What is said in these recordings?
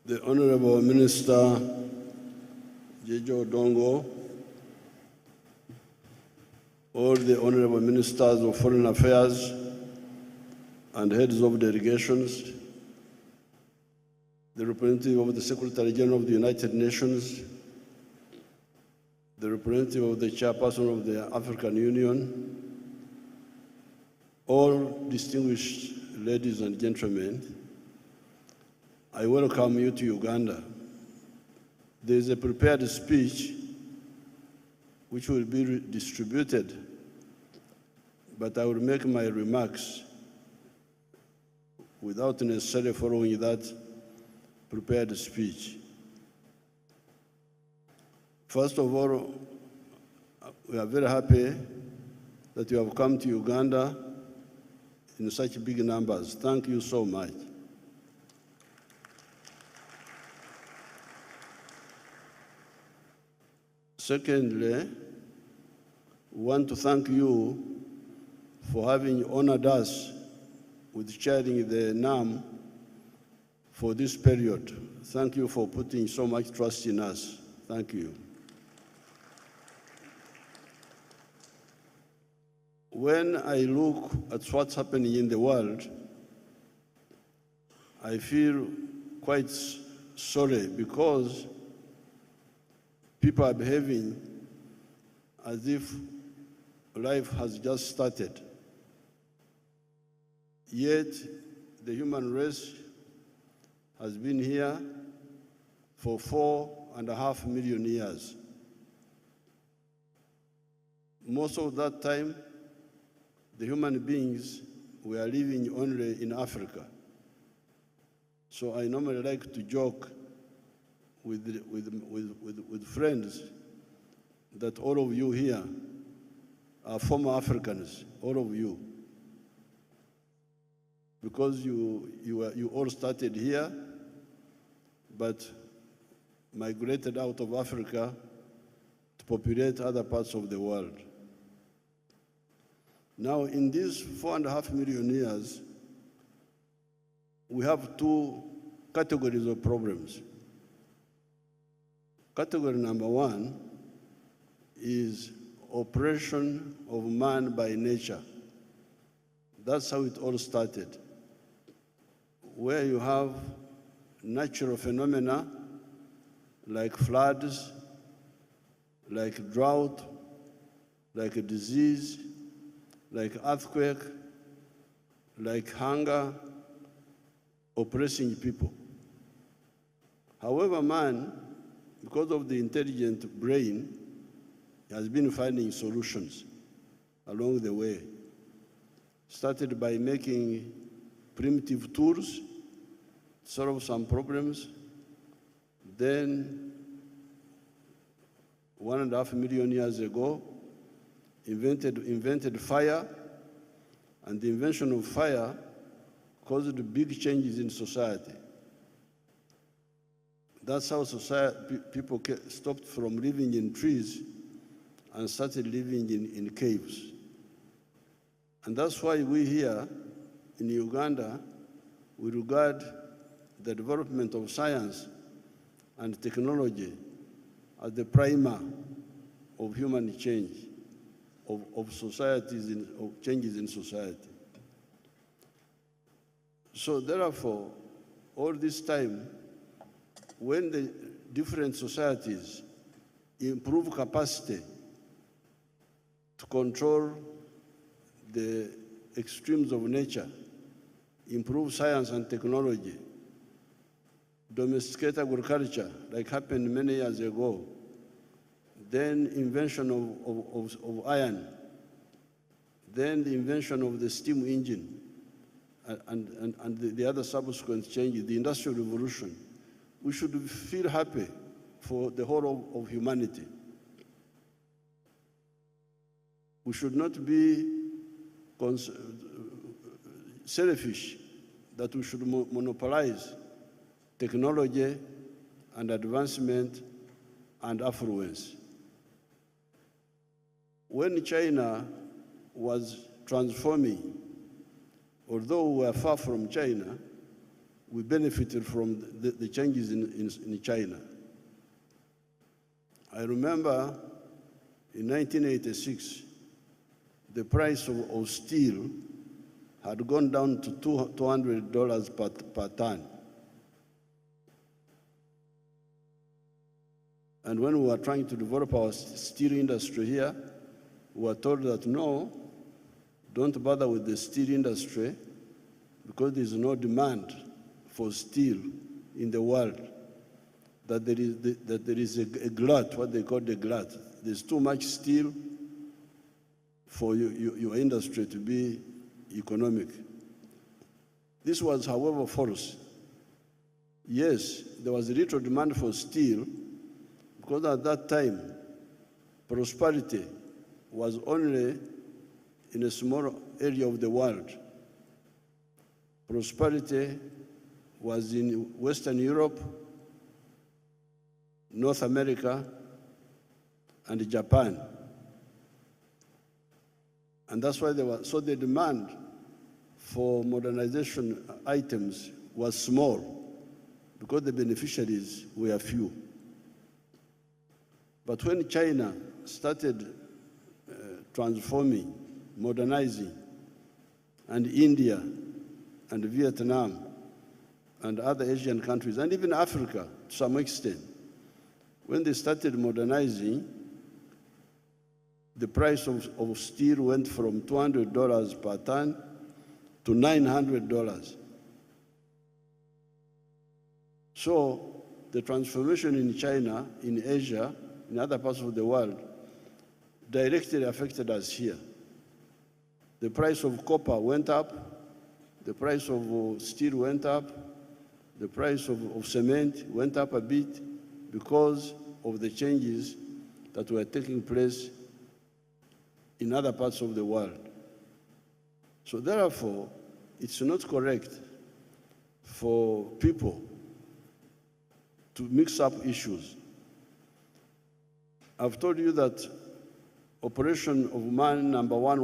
the Honorable Minister Jejo Dongo, all the Honorable Ministers of Foreign Affairs and heads of delegations, the representative of the Secretary General of the United Nations, the representative of the Chairperson of the African Union, all distinguished ladies and gentlemen, I welcome you to Uganda. There is a prepared speech which will be distributed, but I will make my remarks without necessarily following that prepared speech. First of all, we are very happy that you have come to Uganda in such big numbers. Thank you so much. Secondly, we want to thank you for having honored us with chairing the NAM for this period. Thank you for putting so much trust in us. Thank you. When I look at what's happening in the world, I feel quite sorry because people are behaving as if life has just started. Yet, the human race has been here for 4.5 million years. Most of that time, the human beings were living only in Africa. So I normally like to joke with friends that all of you here are former Africans, all of you, because you all started here, but migrated out of Africa to populate other parts of the world. Now, in these 4.5 million years, we have two categories of problems. Category number one is oppression of man by nature. That's how it all started, where you have natural phenomena like floods, like drought, like a disease, like earthquake, like hunger, oppressing people. However, man, because of the intelligent brain, has been finding solutions along the way. Started by making primitive tools to solve some problems. Then, 1.5 million years ago, invented fire, and the invention of fire caused big changes in society. That's how people stopped from living in trees and started living in caves. And that's why we here in Uganda, we regard the development of science and technology as the primer of human change, of societies, of changes in society. So therefore, all this time, when the different societies improve capacity to control the extremes of nature, improve science and technology, domesticate agriculture, like happened many years ago, then invention of iron, then the invention of the steam engine, and the other subsequent changes, the Industrial Revolution, we should feel happy for the whole of humanity. We should not be selfish that we should monopolize technology and advancement and affluence. When China was transforming, although we were far from China, we benefited from the changes in China. I remember in 1986, the price of steel had gone down to $200 per ton. And when we were trying to develop our steel industry here, we were told that no, don't bother with the steel industry because there is no demand for steel in the world, that there is a glut, what they call the glut. There's too much steel for your industry to be economic. This was, however, false. Yes, there was a little demand for steel because at that time, prosperity was only in a small area of the world. Prosperity was in Western Europe, North America, and Japan. And that's why so the demand for modernization items was small because the beneficiaries were few. But when China started transforming, modernizing, and India and Vietnam and other Asian countries, and even Africa to some extent, when they started modernizing, the price of steel went from $200 per ton to $900. So the transformation in China, in Asia, in other parts of the world, directly affected us here. The price of copper went up, the price of steel went up, the price of cement went up a bit because of the changes that were taking place in other parts of the world. So therefore, it's not correct for people to mix up issues. I've told you that operation of man number one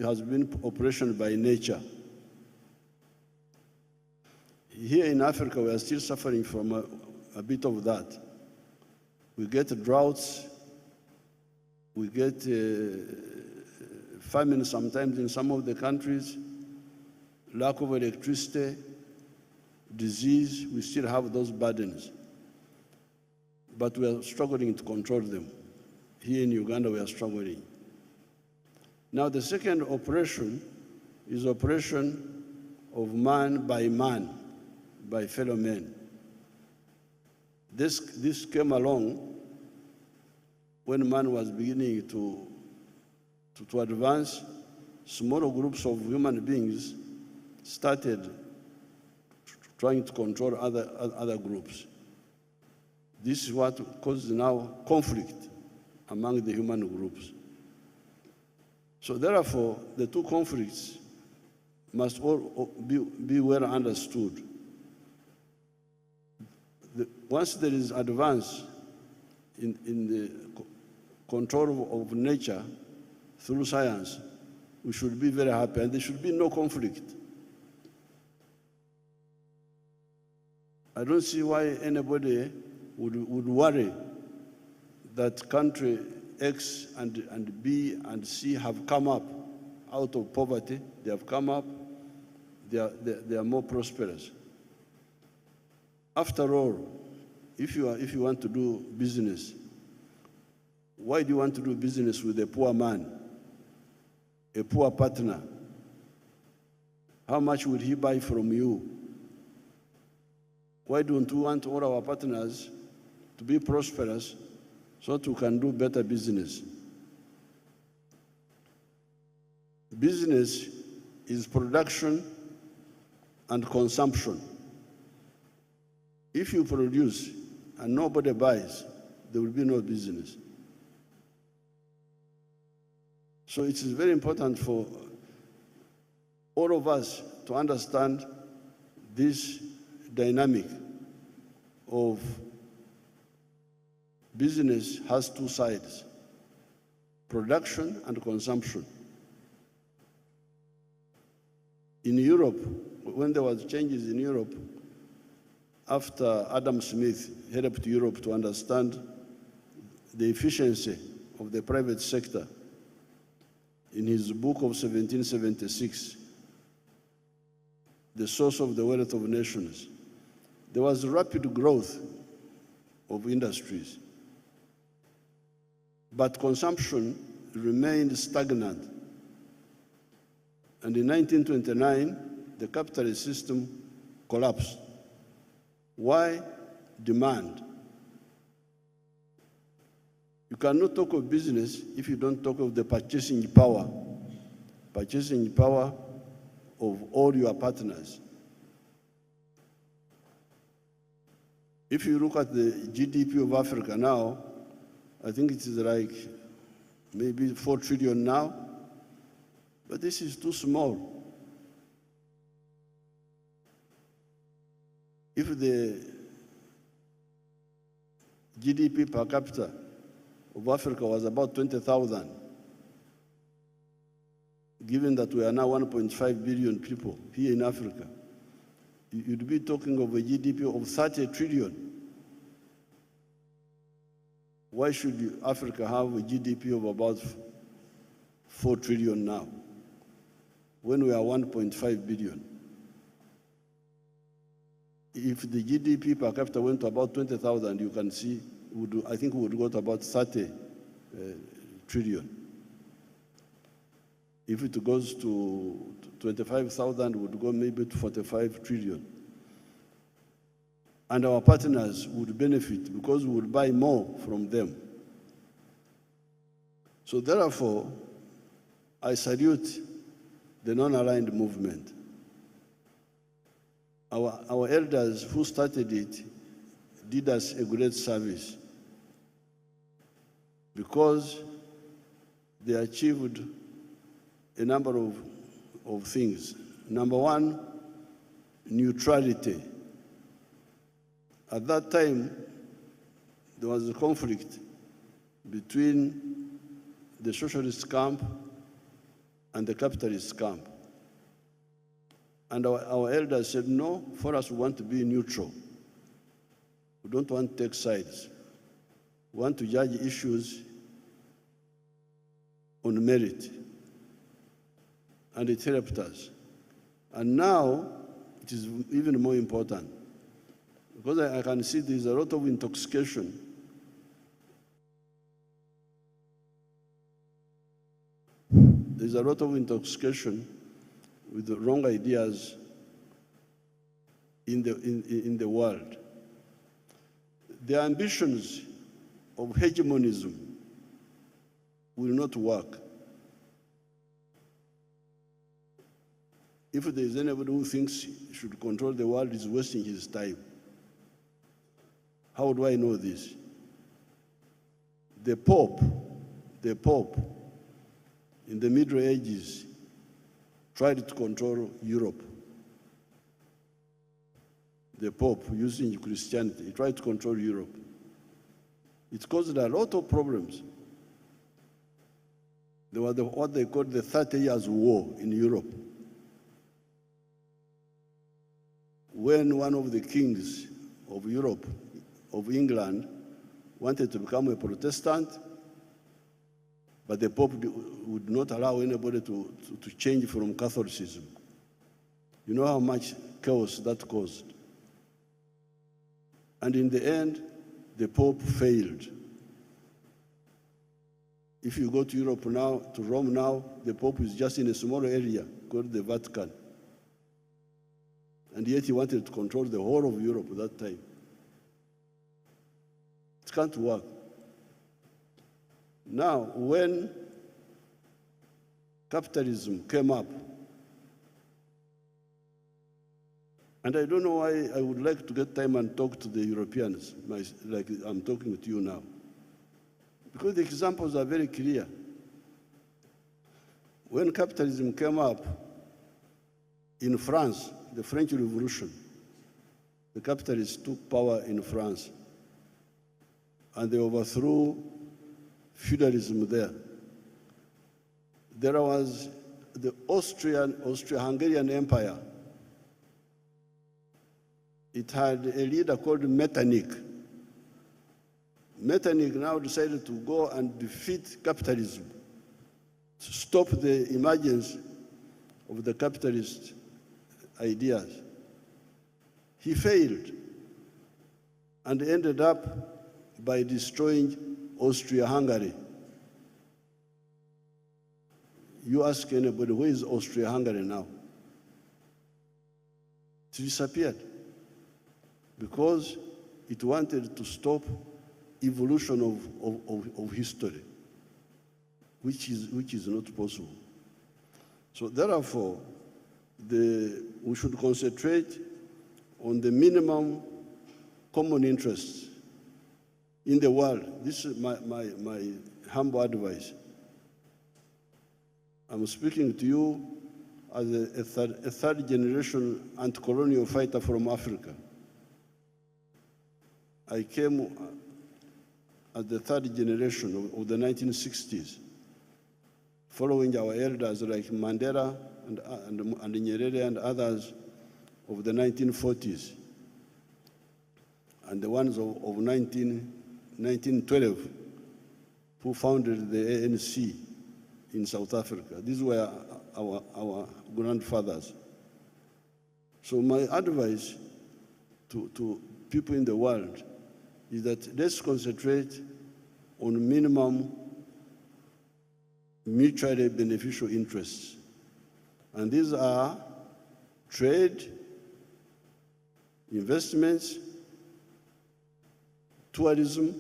has been operation by nature. Here in Africa, we are still suffering from a bit of that. We get droughts, we get famine sometimes in some of the countries, lack of electricity, disease, we still have those burdens. But we are struggling to control them. Here in Uganda, we are struggling. Now, the second operation is operation of man, by fellow men. This came along when man was beginning to advance. Smaller groups of human beings started trying to control other groups. This is what causes now conflict among the human groups. So therefore, the two conflicts must all be well understood. Once there is advance in the control of nature through science, we should be very happy, and there should be no conflict. I don't see why anybody would worry that country X and B and C have come up out of poverty. They have come up, they are more prosperous. After all, if you want to do business, why do you want to do business with a poor man, a poor partner? How much would he buy from you? Why don't we want all our partners to be prosperous so that we can do better business? Business is production and consumption. If you produce and nobody buys, there will be no business. So it is very important for all of us to understand this dynamic of business has two sides, production and consumption. In Europe, when there was changes in Europe, after Adam Smith helped Europe to understand the efficiency of the private sector in his book of 1776, The Source of the Wealth of Nations, there was rapid growth of industries, but consumption remained stagnant. And in 1929, the capitalist system collapsed. Why? Demand. You cannot talk of business if you don't talk of the purchasing power of all your partners. If you look at the GDP of Africa now, I think it is like maybe 4 trillion now, but this is too small. If the GDP per capita of Africa was about 20,000, given that we are now 1.5 billion people here in Africa, you'd be talking of a GDP of 30 trillion. Why should Africa have a GDP of about 4 trillion now, when we are 1.5 billion? If the GDP per capita went to about 20,000, you can see, I think we would go to about 30 trillion. If it goes to 25,000, we would go maybe to 45 trillion. And our partners would benefit because we would buy more from them. So therefore, I salute the non-aligned movement. Our elders who started it did us a great service because they achieved a number of things. Number one, neutrality. At that time, there was a conflict between the socialist camp and the capitalist camp. And our elders said, no, for us, we want to be neutral. We don't want to take sides. We want to judge issues on merit. And it helped us. And now, it is even more important. Because I can see there's a lot of intoxication. There's a lot of intoxication with the wrong ideas in the world. The ambitions of hegemonism will not work. If there is anybody who thinks he should control the world, he's wasting his time. How do I know this? The Pope, in the Middle Ages, tried to control Europe. The Pope, using Christianity, he tried to control Europe. It caused a lot of problems. There was what they called the 30 Years' War in Europe. When one of the kings of Europe, of England, wanted to become a Protestant, but the Pope would not allow anybody to change from Catholicism. You know how much chaos that caused. And in the end, the Pope failed. If you go to Europe now, to Rome now, the Pope is just in a small area called the Vatican. And yet he wanted to control the whole of Europe at that time. It can't work. Now, when capitalism came up, and I don't know why I would like to get time and talk to the Europeans, like I'm talking to you now, because the examples are very clear. When capitalism came up in France, the French Revolution, the capitalists took power in France, and they overthrew feudalism there. There was the Austro-Hungarian Empire. it had a leader called Metternich. Metternich now decided to go and defeat capitalism, to stop the emergence of the capitalist ideas. He failed and ended up by destroying Austria-Hungary. You ask anybody, where is Austria-Hungary now? It disappeared because it wanted to stop evolution of history, which is not possible. So therefore, we should concentrate on the minimum common interests in the world. This is my humble advice. I'm speaking to you as a third generation anti-colonial fighter from Africa. I came as the third generation of the 1960s, following our elders like Mandela and Nyerere and others of the 1940s, and the ones of 1912, who founded the ANC in South Africa. These were our grandfathers. So my advice to people in the world is that let's concentrate on minimum mutually beneficial interests. And these are trade, investments, tourism,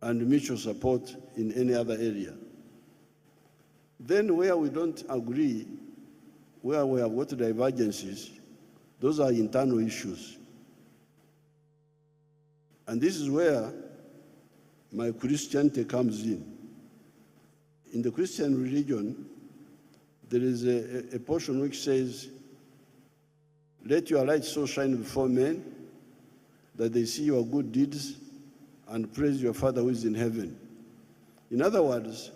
and mutual support in any other area. Then where we don't agree, where we have got divergences, those are internal issues. And this is where my Christianity comes in. In the Christian religion, there is a portion which says, "Let your light so shine before men that they see your good deeds and praise your Father who is in heaven." In other words,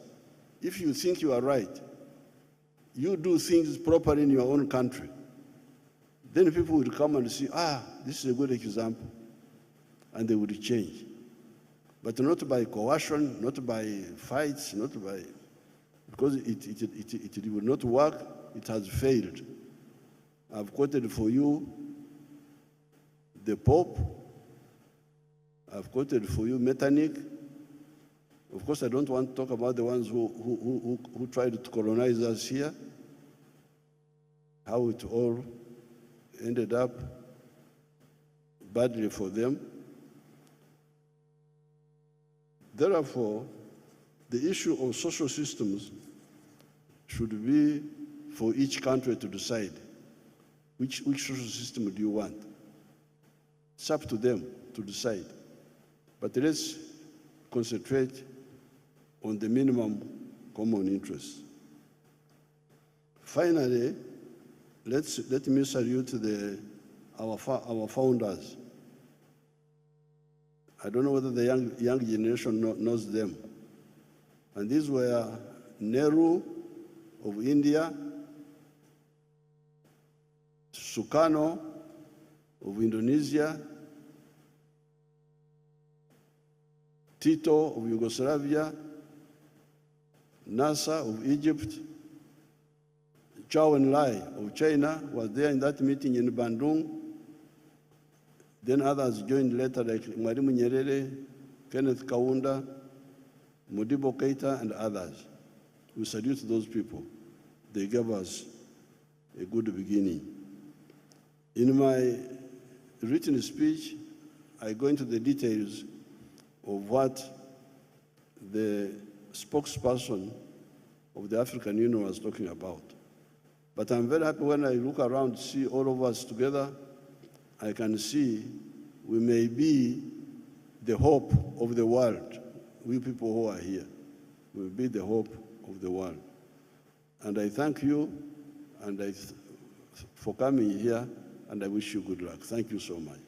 if you think you are right, you do things properly in your own country, then people will come and see, this is a good example, and they will change. But not by coercion, not by fights, because it will not work, it has failed. I've quoted for you the Pope, I've quoted for you Metternich. Of course, I don't want to talk about the ones who tried to colonize us here, how it all ended up badly for them. Therefore, the issue of social systems should be for each country to decide which social system do you want. It's up to them to decide. But let's concentrate on the minimum common interest. Finally, let me salute our founders. I don't know whether the young generation knows them. And these were Nehru of India, Sukarno of Indonesia, Tito of Yugoslavia, Nasser of Egypt, Zhou Enlai of China was there in that meeting in Bandung. Then others joined later, like Mwalimu Nyerere, Kenneth Kaunda, Modibo Keita, and others. We salute those people. They gave us a good beginning. In my written speech, I go into the details of what the spokesperson of the African Union was talking about. But I'm very happy when I look around, see all of us together, I can see we may be the hope of the world. We people who are here will be the hope of the world. And I thank you for coming here, and I wish you good luck. Thank you so much.